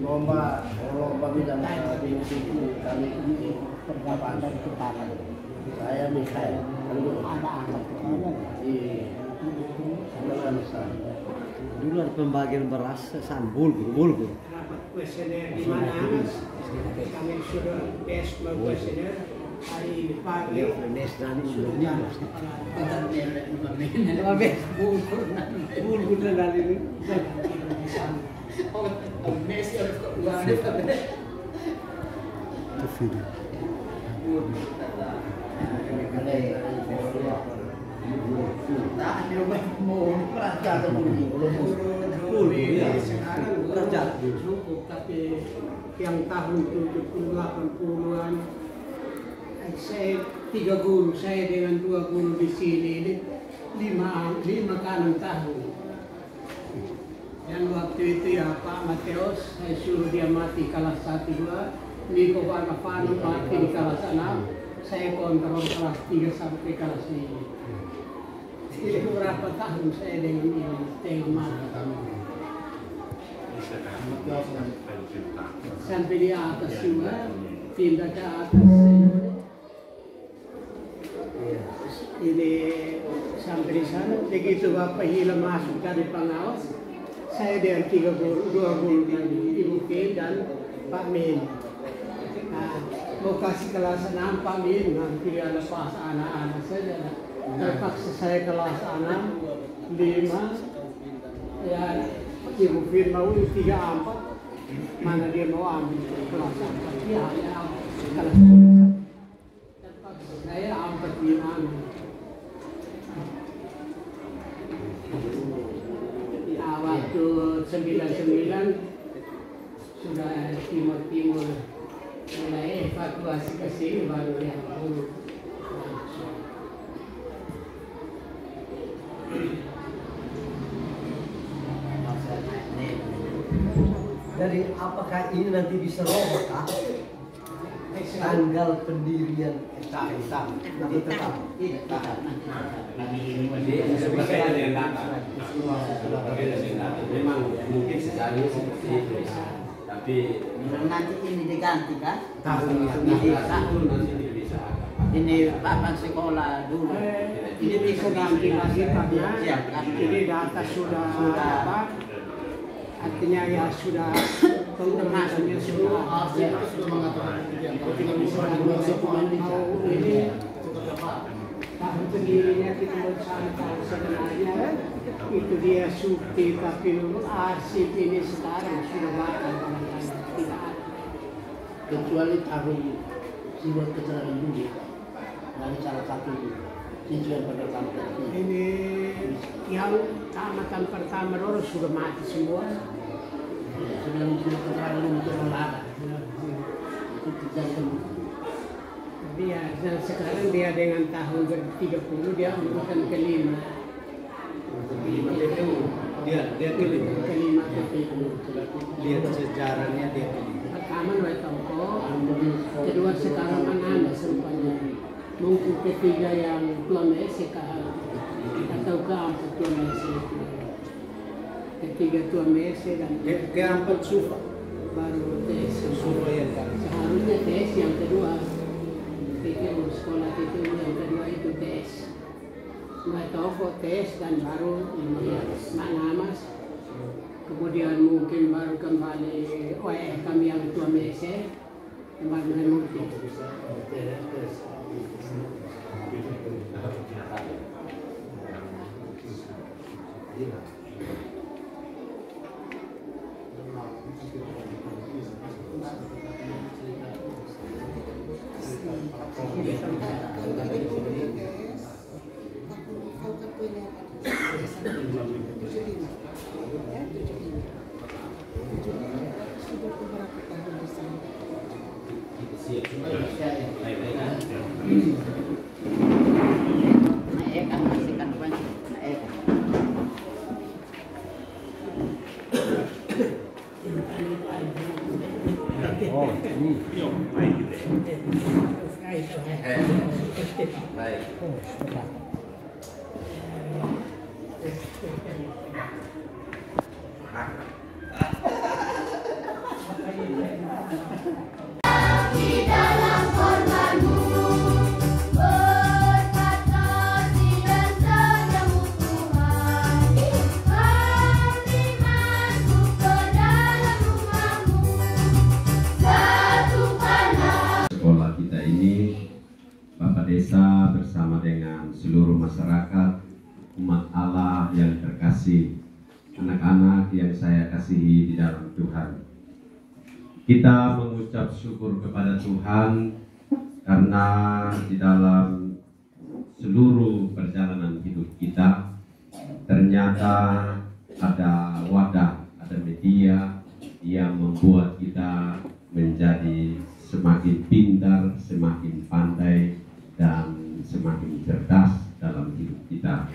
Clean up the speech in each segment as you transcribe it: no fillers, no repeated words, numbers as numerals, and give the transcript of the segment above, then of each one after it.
lomba bidang di situ kami ini perkapan dan ketahanan. Saya Mikhail. Anak-anak di Indonesia. Dulu ada pembagian beras bulgur. Rapat kuesioner di mana kami sudah tes kuesioner hari ini pagi. Bulgur dan ini. Tapi yang tahun 70-80-an saya 3 guru, saya dengan 2 guru di sini ini 5 ke 6 tahun. Dan waktu itu ya Pak Mateos, saya suruh dia mati kelas 1-2, Niko Barkavano mati di kelas 6, saya kontrol kelas 3 sampai kelas 5. Jadi beberapa tahun saya dengan ini, dengan mati. Sampai di atas juga, pindah ke atas. Ini sampai di sana, begitu Bapak Hila masuk dari pengawas, saya dengan 2 guru tadi, Ibu Kim dan Pak Min. Nah, mau kasih kelas 6 Pak Min, nanti dia lepas anak-anak saja. Terpaksa saya kelas 6, 5, ya Ibu Kim mau 3-4, mana dia mau ambil kelas 4, ya kelas 4. Terpaksa saya 4-5. Waktu 99 sudah timur mulai evakuasi ke sini baru yang Dari apakah ini nanti bisa roboh kah? Tanggal pendirian tetap. Memang mungkin sejarahnya seperti itu, tapi nanti ini diganti kan? tahun nanti bisa. Ini papan sekolah dulu. ini bisa ganti lagi karena ini data sudah apa? Artinya ya sudah pengemasannya sudah ini tahun pendirinya kita bersama tahu sebenarnya itu dia sukti tapi arsip ini sekarang sudah bakal tidak ada Kecuali tahun siwat keterangan dulu dari salah satu siswa pada kampus ini yang tamatan pertama dulu sudah mati semua. sebelum keterangan untuk olahraga itu tidak Dia dan sekarang dia dengan tahun 30 dia urutan kelima. Dia Kelima PPU. lihat sejarahnya dia kelima. Pertama Noe Tongko, kedua sekarang anak-anak semuanya. Mungkin ketiga yang Tua Mese atau keempat Tua Mese. Ketiga Tua Mese dan Keempat Sufa. baru tes. Sufa yang Seharusnya tes yang kedua. PPU sekolah PPU yang kedua itu tes. Noe Tongko tes dan baru ini Namas. Kemudian mungkin baru kembali kami yang Tua Mese kembali mungkin. Baik. masyarakat, umat Allah yang terkasih, anak-anak yang saya kasihi di dalam Tuhan. Kita mengucap syukur kepada Tuhan karena di dalam seluruh perjalanan hidup kita ternyata ada wadah, ada media yang membuat kita menjadi semakin pintar, semakin pandai, dan semakin cerdas dalam hidup kita.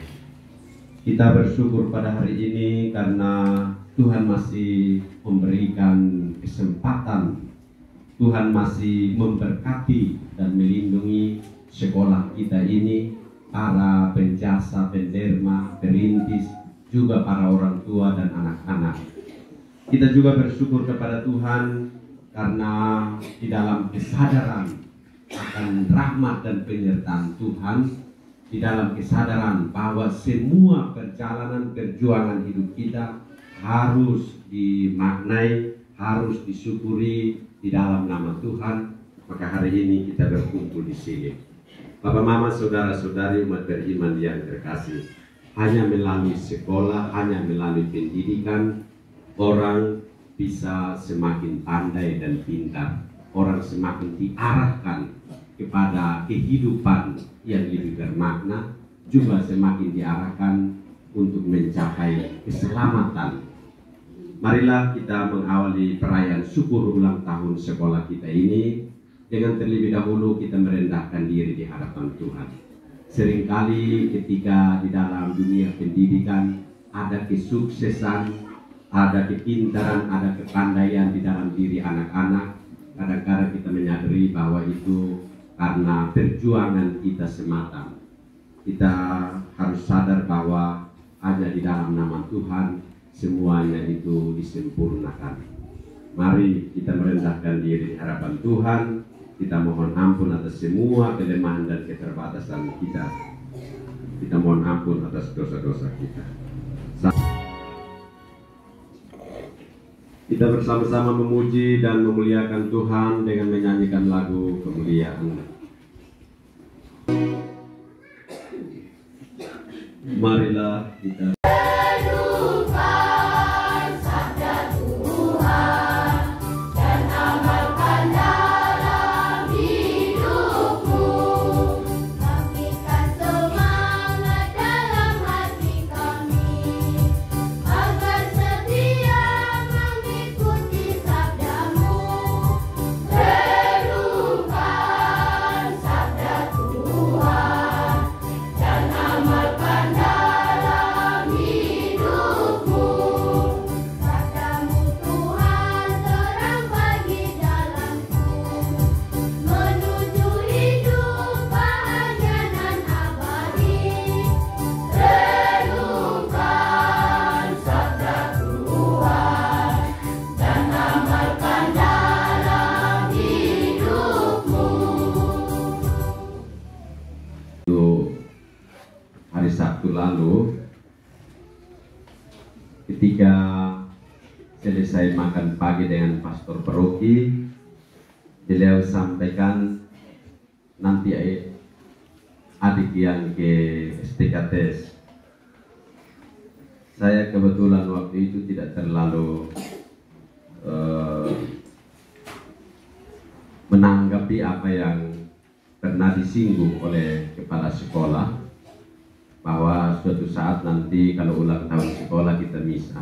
Kita bersyukur pada hari ini karena Tuhan masih memberikan kesempatan, Tuhan masih memberkati dan melindungi sekolah kita ini, para penjasa, penderma, perintis, juga para orang tua dan anak-anak. Kita juga bersyukur kepada Tuhan karena di dalam kesadaran akan rahmat dan penyertaan Tuhan, di dalam kesadaran bahwa semua perjalanan perjuangan hidup kita harus dimaknai, harus disyukuri di dalam nama Tuhan, maka hari ini kita berkumpul di sini. Bapak, Mama, saudara-saudari umat beriman yang terkasih, hanya melalui sekolah, hanya melalui pendidikan, orang bisa semakin pandai dan pintar. Orang semakin diarahkan kepada kehidupan yang lebih bermakna, juga semakin diarahkan untuk mencapai keselamatan. Marilah kita mengawali perayaan syukur ulang tahun sekolah kita ini dengan terlebih dahulu kita merendahkan diri di hadapan Tuhan. Seringkali ketika di dalam dunia pendidikan ada kesuksesan, ada kepintaran, ada kepandaian di dalam diri anak-anak, kadang-kadang kita menyadari bahwa itu karena perjuangan kita semata. Kita harus sadar bahwa hanya di dalam nama Tuhan semuanya itu disempurnakan. Mari kita merendahkan diri di hadapan Tuhan. Kita mohon ampun atas semua kelemahan dan keterbatasan kita. Kita mohon ampun atas dosa-dosa kita. Kita bersama-sama memuji dan memuliakan Tuhan dengan menyanyikan lagu kemuliaan. Marilah kita hari Sabtu lalu ketika selesai makan pagi dengan pastor paroki, beliau sampaikan nanti adik yang ke STKTS. Saya kebetulan waktu itu tidak terlalu menanggapi apa yang pernah disinggung oleh kepala sekolah, bahwa suatu saat nanti kalau ulang tahun sekolah kita misa.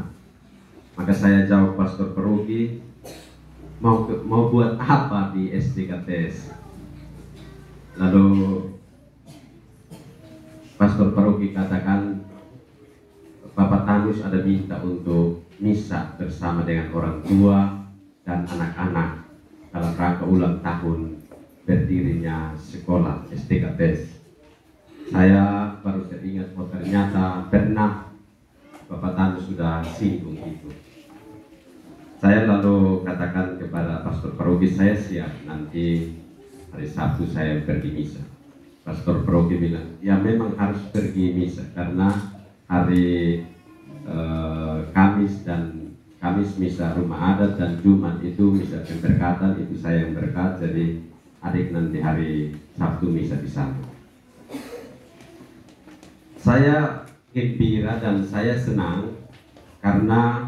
Maka saya jawab pastor paroki, mau buat apa di STKTS? Lalu pastor paroki katakan, Bapak Tanus ada minta untuk misa bersama dengan orang tua dan anak-anak dalam rangka ulang tahun berdirinya sekolah STKTS. Saya baru teringat, oh ternyata pernah Bapak Tanus sudah singgung itu. Saya lalu katakan kepada pastor paroki, saya siap nanti hari Sabtu saya pergi misa. Pastor paroki bilang, ya memang harus pergi misa karena hari Kamis misa rumah adat dan Jumat itu misa pemberkatan, itu saya yang berkat, jadi adik nanti hari Sabtu misa di sana. Saya gembira dan saya senang karena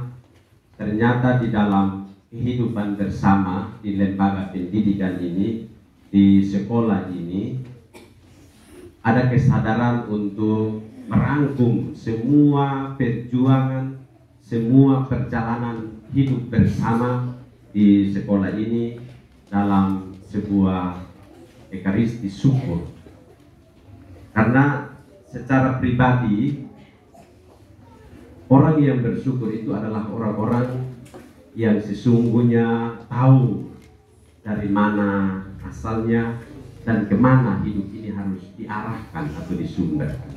ternyata di dalam kehidupan bersama di lembaga pendidikan ini, di sekolah ini, ada kesadaran untuk merangkum semua perjuangan, semua perjalanan hidup bersama di sekolah ini dalam sebuah ekaristi syukur. Karena secara pribadi, orang yang bersyukur itu adalah orang-orang yang sesungguhnya tahu dari mana asalnya dan kemana hidup ini harus diarahkan atau disumberkan.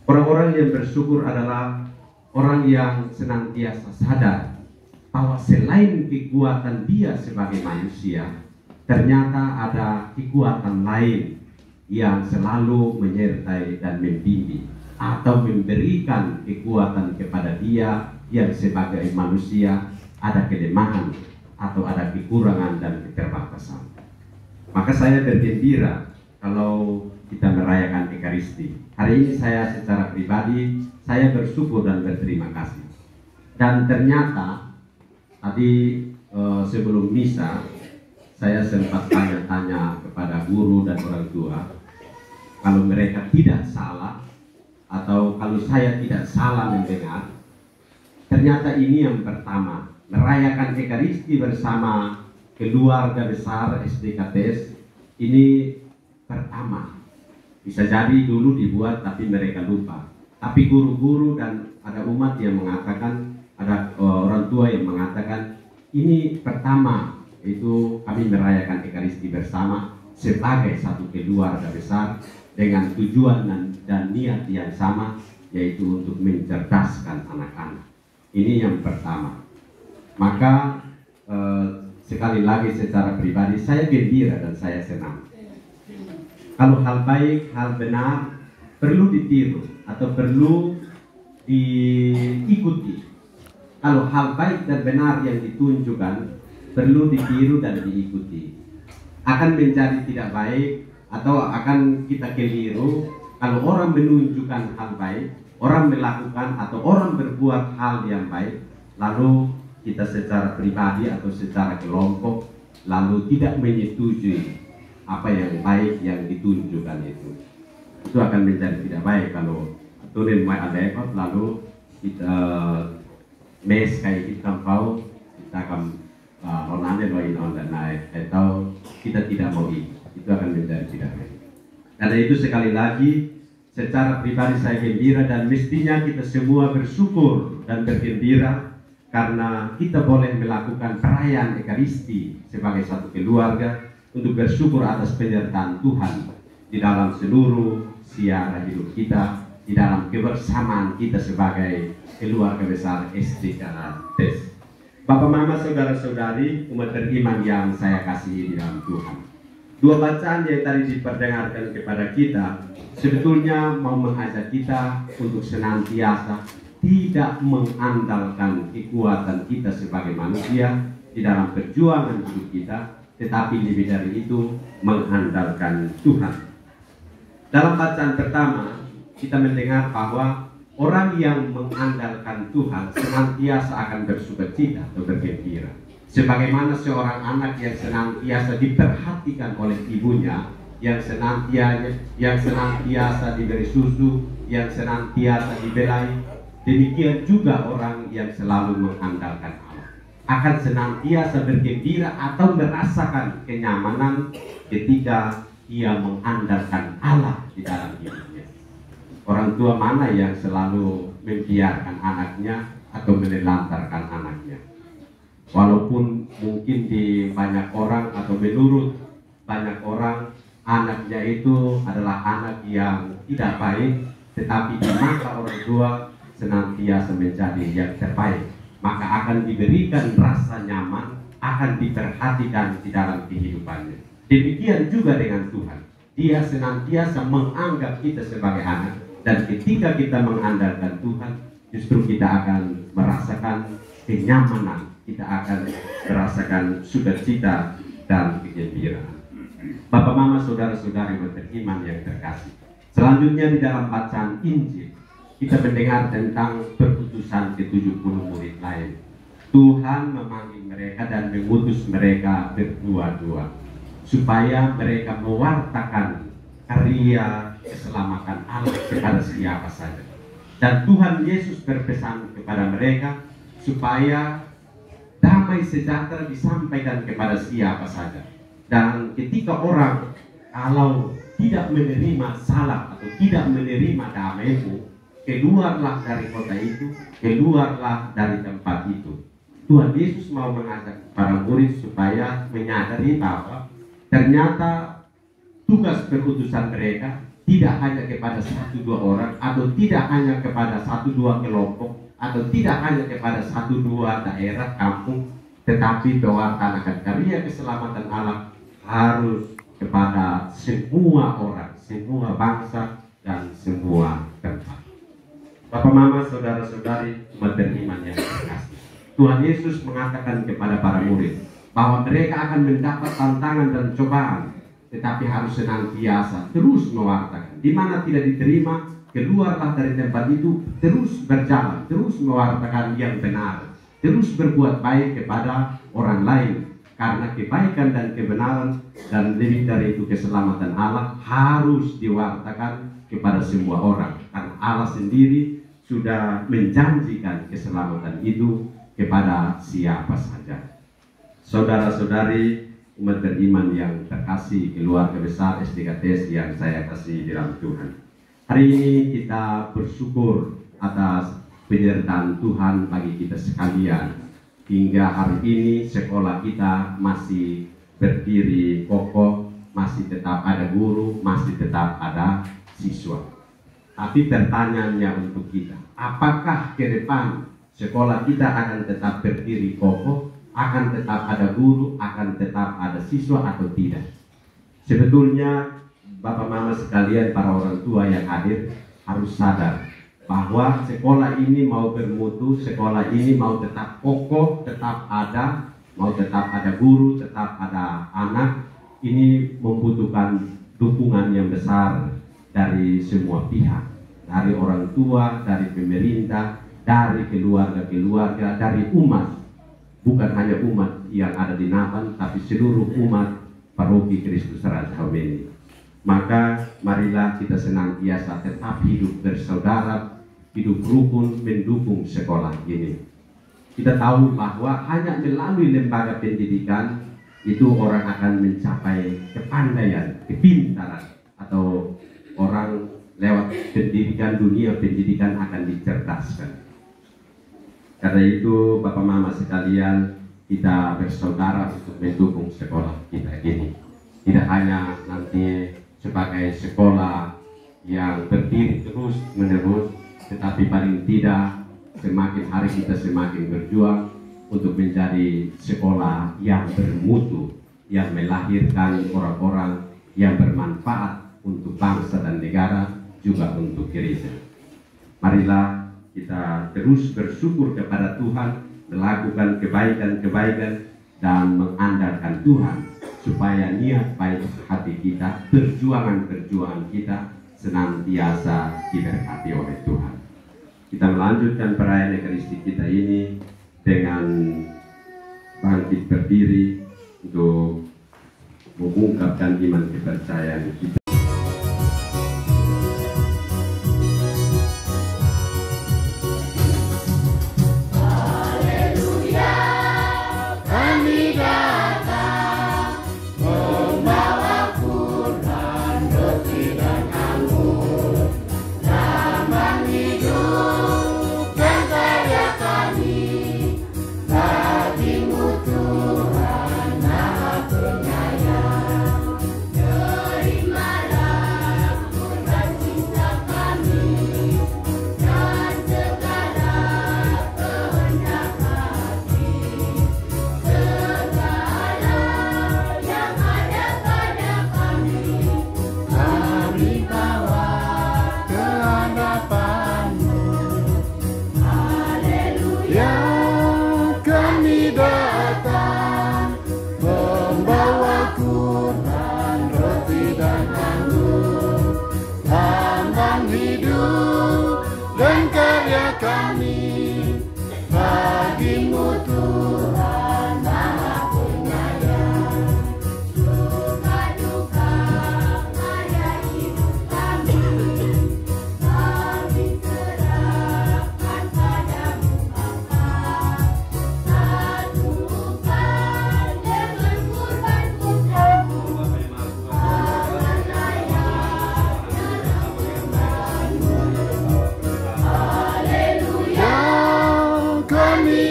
Orang-orang yang bersyukur adalah orang yang senantiasa sadar bahwa selain kekuatan dia sebagai manusia, ternyata ada kekuatan lain yang selalu menyertai dan membimbing atau memberikan kekuatan kepada dia yang sebagai manusia ada kelemahan atau ada kekurangan dan keterbatasan. Maka saya bergembira kalau kita merayakan Ekaristi. Hari ini saya secara pribadi, saya bersyukur dan berterima kasih. Dan ternyata tadi sebelum misa, saya sempat tanya-tanya kepada guru dan orang tua, kalau mereka tidak salah atau kalau saya tidak salah mendengar, ternyata ini yang pertama, merayakan Ekaristi bersama keluarga besar SDKTS ini pertama. Bisa jadi dulu dibuat tapi mereka lupa. Tapi guru-guru dan ada umat yang mengatakan, ada orang tua yang mengatakan, ini pertama itu kami merayakan Ekaristi bersama sebagai satu keluarga besar dengan tujuan dan niat yang sama, yaitu untuk mencerdaskan anak-anak. Ini yang pertama. Maka sekali lagi secara pribadi saya gembira dan saya senang. Kalau hal baik, hal benar perlu ditiru atau perlu diikuti. Kalau hal baik dan benar yang ditunjukkan perlu ditiru dan diikuti. Akan menjadi tidak baik atau akan kita keliru kalau orang menunjukkan hal baik, orang melakukan atau orang berbuat hal yang baik, lalu kita secara pribadi atau secara kelompok lalu tidak menyetujui apa yang baik yang ditunjukkan itu akan menjadi tidak baik. Kalau turun mai adekot lalu kita mes kayak kita tahu kita akan onane loin on dan naik atau kita tidak mau itu akan menjadi tidak baik. Karena itu sekali lagi secara pribadi saya gembira dan mestinya kita semua bersyukur dan bergembira karena kita boleh melakukan perayaan Ekaristi sebagai satu keluarga untuk bersyukur atas penyertaan Tuhan di dalam seluruh siara hidup kita, di dalam kebersamaan kita sebagai keluarga besar SDKTS. Bapak, Mama, saudara-saudari, umat beriman yang saya kasihi di dalam Tuhan. Dua bacaan yang tadi diperdengarkan kepada kita sebetulnya mau mengajak kita untuk senantiasa tidak mengandalkan kekuatan kita sebagai manusia di dalam perjuangan hidup kita, tetapi lebih dari itu mengandalkan Tuhan. Dalam bacaan pertama kita mendengar bahwa orang yang mengandalkan Tuhan senantiasa akan bersukacita atau bergembira. Sebagaimana seorang anak yang senantiasa diperhatikan oleh ibunya, yang senantiasa diberi susu, yang senantiasa dibelai, demikian juga orang yang selalu mengandalkan Allah akan senantiasa bergembira atau merasakan kenyamanan ketika ia mengandalkan Allah di dalam hidupnya. Orang tua mana yang selalu membiarkan anaknya atau menelantarkan anaknya? Walaupun mungkin di banyak orang atau menurut banyak orang anaknya itu adalah anak yang tidak baik, tetapi di mata orang tua senantiasa menjadi yang terbaik, maka akan diberikan rasa nyaman, akan diperhatikan di dalam kehidupannya. Demikian juga dengan Tuhan, Dia senantiasa menganggap kita sebagai anak, dan ketika kita mengandalkan Tuhan, justru kita akan merasakan kenyamanan, kita akan merasakan sukacita dan kegembiraan. Bapak, Mama, saudara-saudari beriman yang terkasih, Selanjutnya di dalam bacaan Injil kita mendengar tentang perutusan ke-70 murid lain. Tuhan memanggil mereka dan mengutus mereka berdua-dua supaya mereka mewartakan karya keselamatan Allah kepada siapa saja. Dan Tuhan Yesus berpesan kepada mereka supaya damai sejahtera disampaikan kepada siapa saja. Dan ketika orang kalau tidak menerima salam atau tidak menerima damaimu, keluarlah dari kota itu, keluarlah dari tempat itu. Tuhan Yesus mau mengajak para murid supaya menyadari bahwa ternyata tugas perutusan mereka tidak hanya kepada 1-2 orang, atau tidak hanya kepada 1-2 kelompok, atau tidak hanya kepada 1-2 daerah, kampung, tetapi pewartaan akan karya keselamatan Allah harus kepada semua orang, semua bangsa, dan semua tempat. Bapak, Mama, saudara-saudari, umat beriman yang terkasih, Tuhan Yesus mengatakan kepada para murid bahwa mereka akan mendapat tantangan dan cobaan, tetapi harus senantiasa terus mewartakan. Di mana tidak diterima, keluarlah dari tempat itu, terus berjalan, terus mewartakan yang benar, terus berbuat baik kepada orang lain. Karena kebaikan dan kebenaran dan lebih dari itu keselamatan Allah harus diwartakan kepada semua orang. Karena Allah sendiri sudah menjanjikan keselamatan itu kepada siapa saja. Saudara-saudari, umat beriman yang terkasih, keluarga besar SDKTS yang saya kasih di dalam Tuhan. Hari ini kita bersyukur atas penyertaan Tuhan bagi kita sekalian. Hingga hari ini sekolah kita masih berdiri kokoh, masih tetap ada guru, masih tetap ada siswa. Tapi pertanyaannya untuk kita, apakah ke depan sekolah kita akan tetap berdiri kokoh, akan tetap ada guru, akan tetap ada siswa atau tidak? Sebetulnya Bapak Mama sekalian, para orang tua yang hadir harus sadar bahwa sekolah ini mau bermutu, sekolah ini mau tetap kokoh, tetap ada, mau tetap ada guru, tetap ada anak. Ini membutuhkan dukungan yang besar dari semua pihak, dari orang tua, dari pemerintah, dari keluarga-keluarga, dari umat. Bukan hanya umat yang ada di Naban, tapi seluruh umat Paroki Kristus Raja ini. Maka marilah kita senantiasa tetap hidup bersaudara, hidup rukun, mendukung sekolah ini. Kita tahu bahwa hanya melalui lembaga pendidikan itu orang akan mencapai kepandaian, kepintaran, atau orang lewat pendidikan, dunia pendidikan akan dicerdaskan. Karena itu Bapak Mama sekalian, kita bersaudara untuk mendukung sekolah kita ini. Tidak hanya nanti sebagai sekolah yang berdiri terus menerus, tetapi paling tidak semakin hari kita semakin berjuang untuk menjadi sekolah yang bermutu, yang melahirkan orang-orang yang bermanfaat untuk bangsa dan negara, juga untuk gereja. Marilah kita terus bersyukur kepada Tuhan, melakukan kebaikan-kebaikan dan mengandalkan Tuhan supaya niat baik hati kita, perjuangan-perjuangan kita senantiasa diberkati oleh Tuhan. Kita melanjutkan perayaan Ekaristi kita ini dengan bangkit berdiri untuk mengungkapkan iman kepercayaan kita. Terima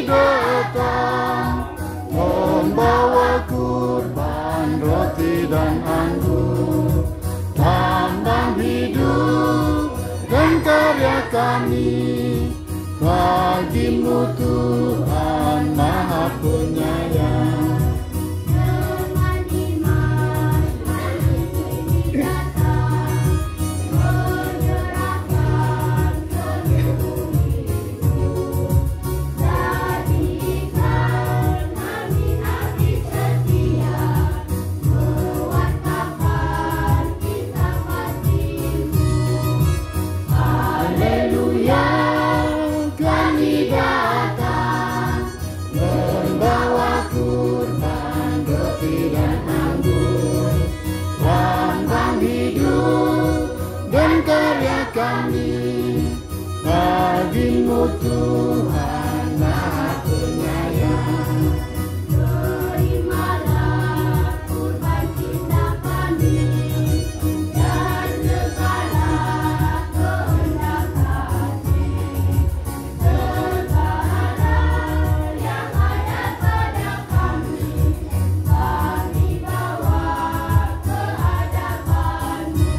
datang membawa kurban roti dan anggur, tambang hidup dan karya kami bagi-Mu Tuhan Maha Penyayang. Kami bagi-Mu Tuhan Maha Penyayang. Terimalah kurban kita kami dan segala kehendak hati, segala yang ada pada kami bawa ke hadapan-Mu.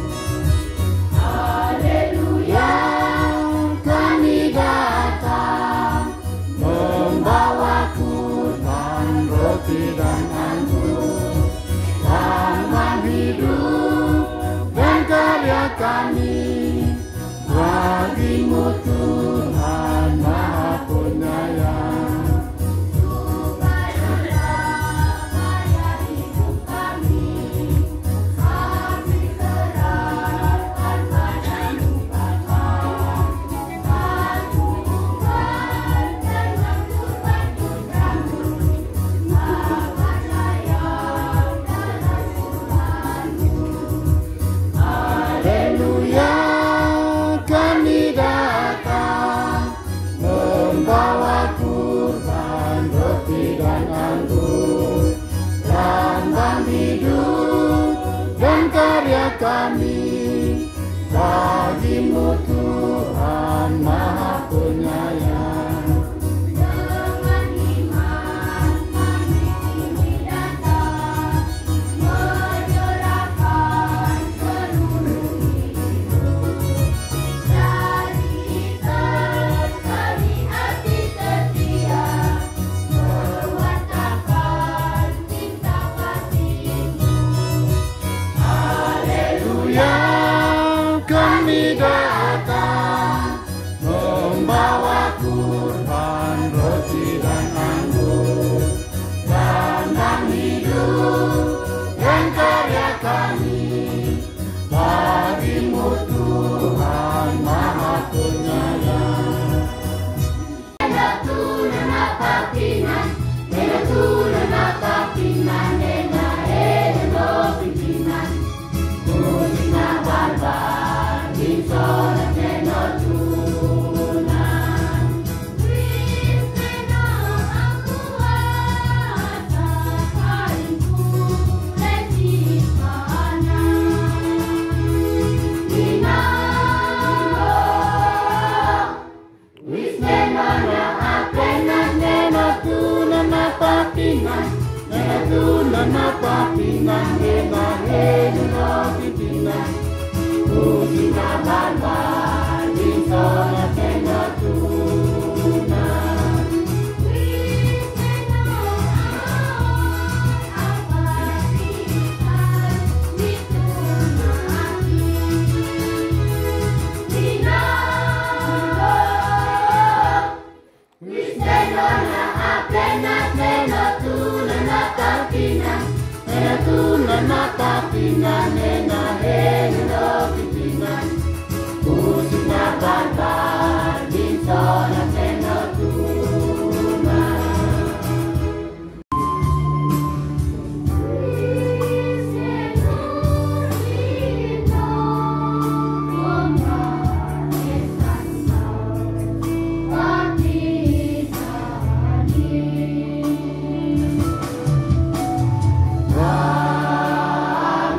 Kami datang membawa kurban roti dan anggur, tambang hidup dan karya kami bagi-Mu Tuhan Maha Penyayang. Kami datang membawa kurban roti dan anggur, tambang hidup dan karya kami bagi-Mu Tuhan Maha Penyayang. Dengan iman kami kini datang menyerahkan seluruh hidup. Jadikan kami hati setia, mewartakan cinta kasih-Mu. Haleluya, kami datang membawa kurban roti dan anggur, tambang hidup dan karya kami bagi-Mu Tuhan Maha Penyayang.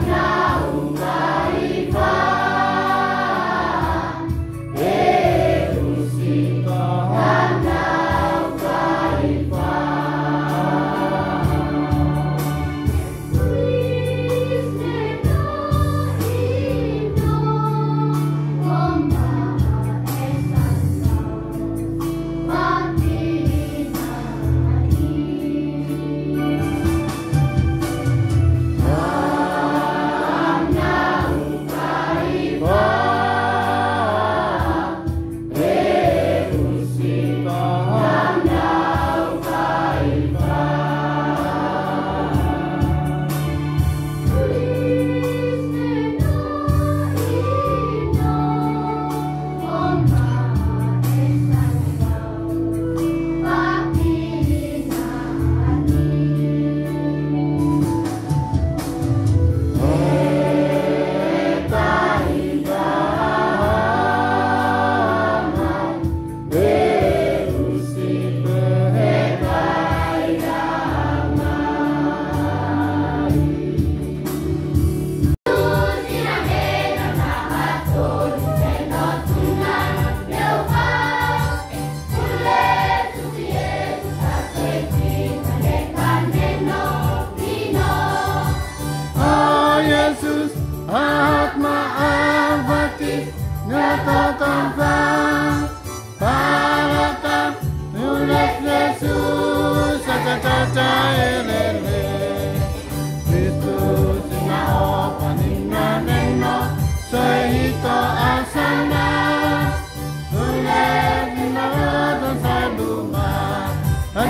Now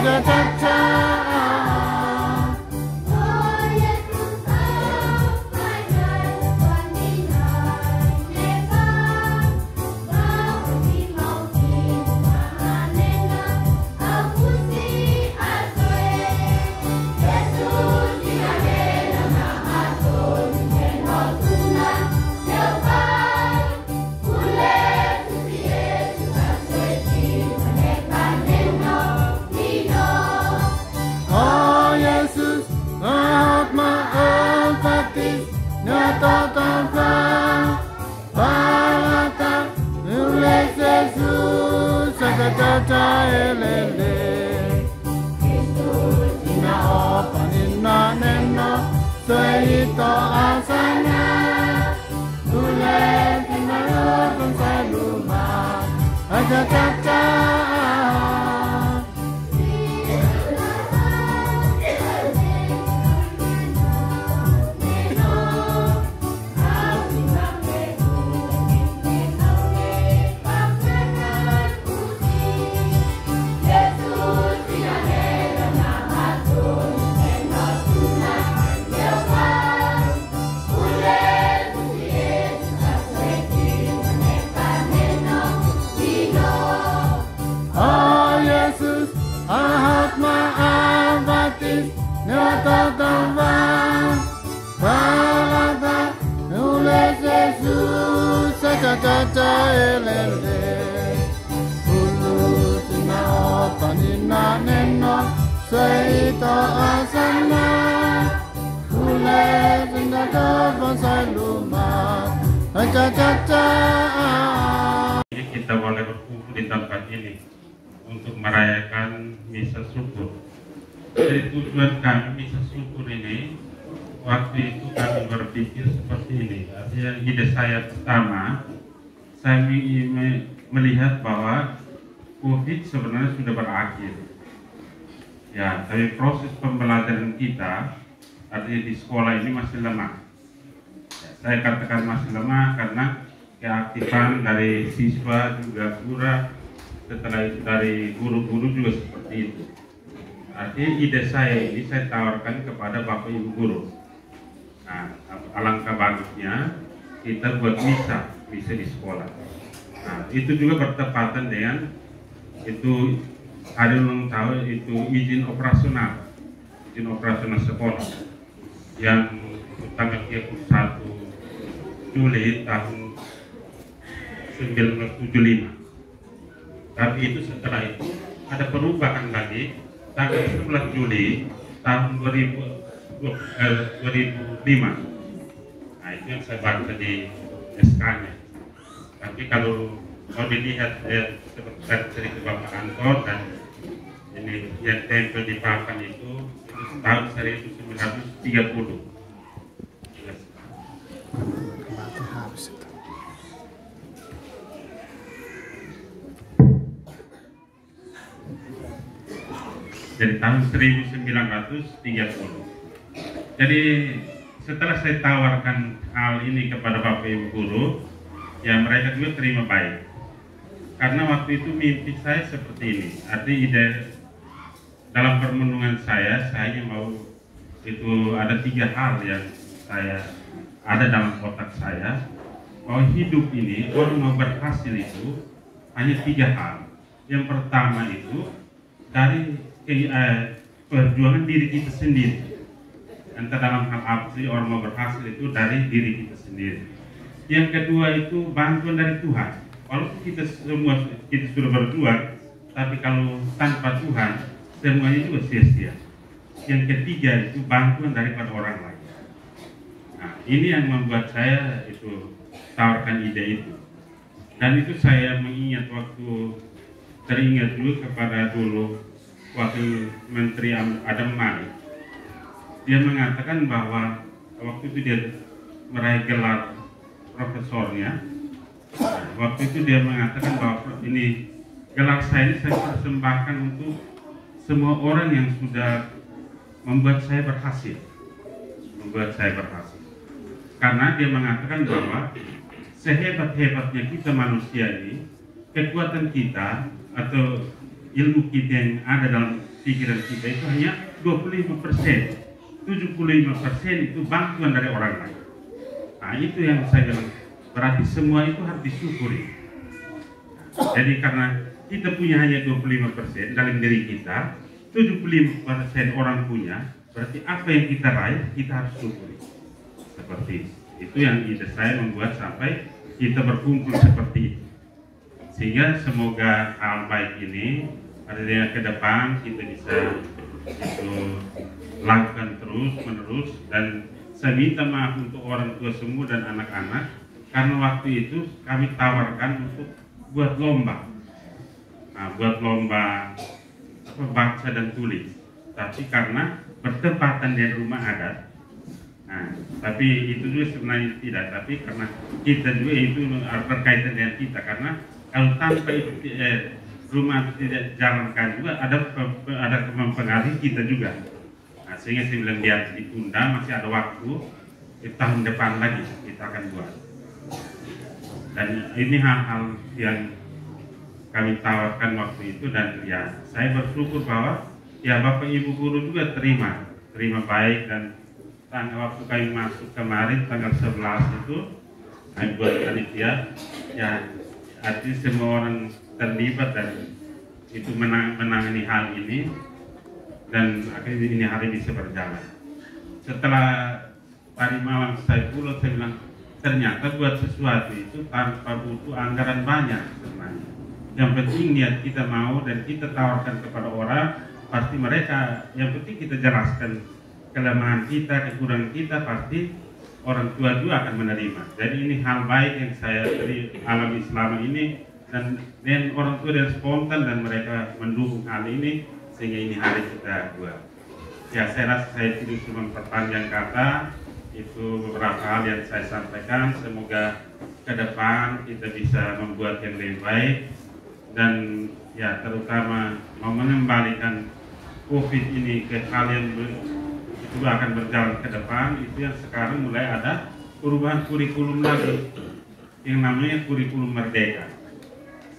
Aja-jaja. Oh Yesus, maaf maaf hati, nyata tanpa balata, nulis Yesus, jaga-jaga elele. Kristus ina opa nina neno, seito asana, nulis ina opa saluma, jaga-jaga. Oh Yesus, ahad maaf batis, nyata tanpa balata, nulis Yesus, jaga-jaga elele. Ulu sina opa nina neno, seito asana, nulis sina kapan saluma, jaga-jaga. Ini kita boleh berkumpul di tempat ini untuk merayakan misa syukur. Jadi tujuan kami misa syukur ini, waktu itu kami berpikir seperti ini. Artinya ide saya pertama, saya melihat bahwa COVID sebenarnya sudah berakhir. Ya, tapi proses pembelajaran kita, artinya di sekolah ini masih lemah. Ya, saya katakan masih lemah karena keaktifan dari siswa juga kurang, setelah itu dari guru-guru juga seperti itu. Artinya ide saya ini saya tawarkan kepada Bapak Ibu guru. Nah, alangkah bagusnya kita buat misa di sekolah. Nah, itu juga bertepatan dengan itu hari ulang tahun itu izin operasional sekolah yang tanggal 31 Juli tahun 1975. Tapi itu setelah itu ada perubahan lagi tanggal 11 Juli tahun 2005. Nah itu yang saya baca di SK-nya. Tapi kalau mau dilihat seperti cerita Bapak Anton dan ini yang tempel di papan itu tahun 1930. Dari tahun 1930. Jadi setelah saya tawarkan hal ini kepada Bapak Ibu guru, ya mereka juga terima baik. Karena waktu itu mimpi saya seperti ini. Artinya ide dalam permenungan saya hanya mau itu ada 3 hal yang saya ada dalam otak saya, bahwa hidup ini orang mau berhasil itu hanya 3 hal. Yang pertama itu dari perjuangan diri kita sendiri. Entah dalam hal apa sih orang mau berhasil itu dari diri kita sendiri. Yang kedua itu bantuan dari Tuhan. Walaupun kita sudah berjuang, tapi kalau tanpa Tuhan semuanya juga sia-sia. Yang ketiga itu bantuan daripada orang lain. Nah, ini yang membuat saya itu tawarkan ide itu. Dan itu saya mengingat teringat dulu kepada dulu Wakil Menteri Adam Malik. Dia mengatakan bahwa waktu itu dia meraih gelar profesornya. Waktu itu dia mengatakan bahwa ini gelar saya ini saya persembahkan untuk semua orang yang sudah membuat saya berhasil. Karena dia mengatakan bahwa sehebat-hebatnya kita manusia ini, kekuatan kita atau ilmu kita yang ada dalam pikiran kita itu hanya 25%. 75% itu bantuan dari orang lain. Nah, itu yang saya bilang, berarti semua itu harus disyukuri. Jadi karena kita punya hanya 25% dalam diri kita, 75% orang punya, berarti apa yang kita raih kita harus syukuri. Seperti itu yang ide saya membuat sampai kita berkumpul seperti itu. Sehingga semoga hal baik ini pada ke depan kita bisa lakukan terus menerus, dan saya minta maaf untuk orang tua semua dan anak-anak karena waktu itu kami tawarkan untuk buat lomba, buat lomba baca dan tulis, tapi karena bertepatan di rumah adat, tapi itu juga sebenarnya tidak, tapi karena kita juga itu berkaitan dengan kita, karena kalau tanpa itu rumah itu tidak jalankan juga ada mempengaruhi kita juga. Sehingga saya bilang biar ditunda, masih ada waktu, tahun depan lagi kita akan buat. Dan ini hal-hal yang kami tawarkan waktu itu, dan ya saya bersyukur bahwa ya Bapak Ibu guru juga terima baik, dan waktu kami masuk kemarin tanggal 11 itu kami buat panitia, ya artinya semua orang terlibat dan itu menangani hal ini. Dan akhirnya ini hari bisa berjalan. Setelah tadi malam saya pulang, saya bilang ternyata buat sesuatu itu tanpa butuh anggaran banyak sebenarnya. Yang penting niat kita mau dan kita tawarkan kepada orang, pasti mereka, yang penting kita jelaskan kelemahan kita, kekurangan kita, pasti orang tua juga akan menerima. Jadi ini hal baik yang saya alami selama ini, dan orang tua yang spontan dan mereka mendukung hal ini, sehingga ini hari kita buat. Ya saya rasa saya tidak cuma perpanjang kata, itu beberapa hal yang saya sampaikan. Semoga ke depan kita bisa membuat yang lebih baik, dan ya terutama mau mengembalikan COVID ini ke hal yang itu akan berjalan ke depan. Itu yang sekarang mulai ada perubahan kurikulum lagi, yang namanya kurikulum merdeka.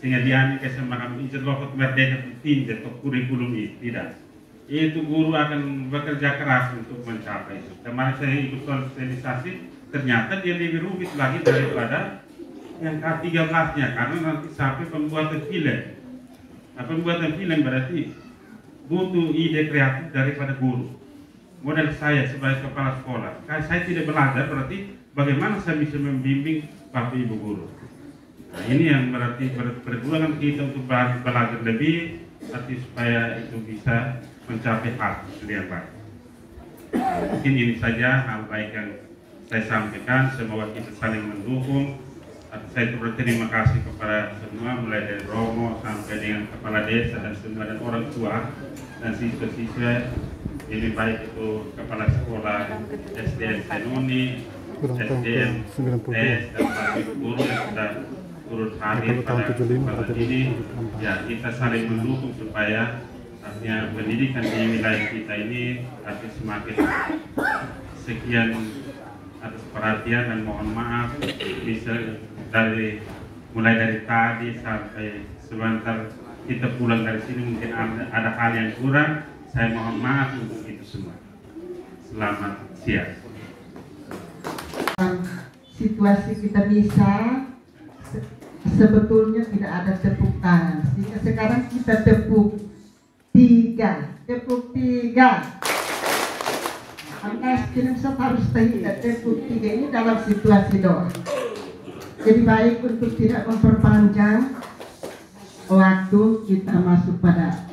Sehingga dia kesempatan lokot merdeka tinjau atau kurikulum itu tidak. Itu guru akan bekerja keras untuk mencapai itu. Kemarin saya ikut sosialisasi, ternyata dia lebih rumit lagi daripada yang K13-nya, karena nanti sampai pembuatan film. Nah, pembuatan film berarti butuh ide kreatif daripada guru. Model saya sebagai kepala sekolah, saya tidak belajar, berarti bagaimana saya bisa membimbing Bapak Ibu guru. Nah, ini yang berarti perjuangan kita untuk belajar lebih, arti supaya itu bisa mencapai hal yang baik. Mungkin ini saja hal baik yang saya sampaikan. Semoga kita saling mendukung. Saya berterima kasih kepada semua, mulai dari Romo sampai dengan kepala desa dan semua, dan orang tua dan siswa-siswa. Ini baik itu kepala sekolah SDN Senuni, SDN TES, dan Bapak Ibu guru yang sudah turut hadir pada kesempatan ini. Ya, kita saling mendukung supaya artinya pendidikan di wilayah kita ini artinya semakin. Sekian atas perhatian, dan mohon maaf bisa mulai dari tadi sampai sebentar kita pulang dari sini mungkin ada hal yang kurang. Saya mohon maaf untuk itu semua. Selamat siang. Situasi kita bisa sebetulnya tidak ada tepuk tangan, sehingga sekarang kita tepuk tiga. Angka kirim harus tepuk tiga ini dalam situasi doa. Jadi baik untuk tidak memperpanjang waktu, kita masuk pada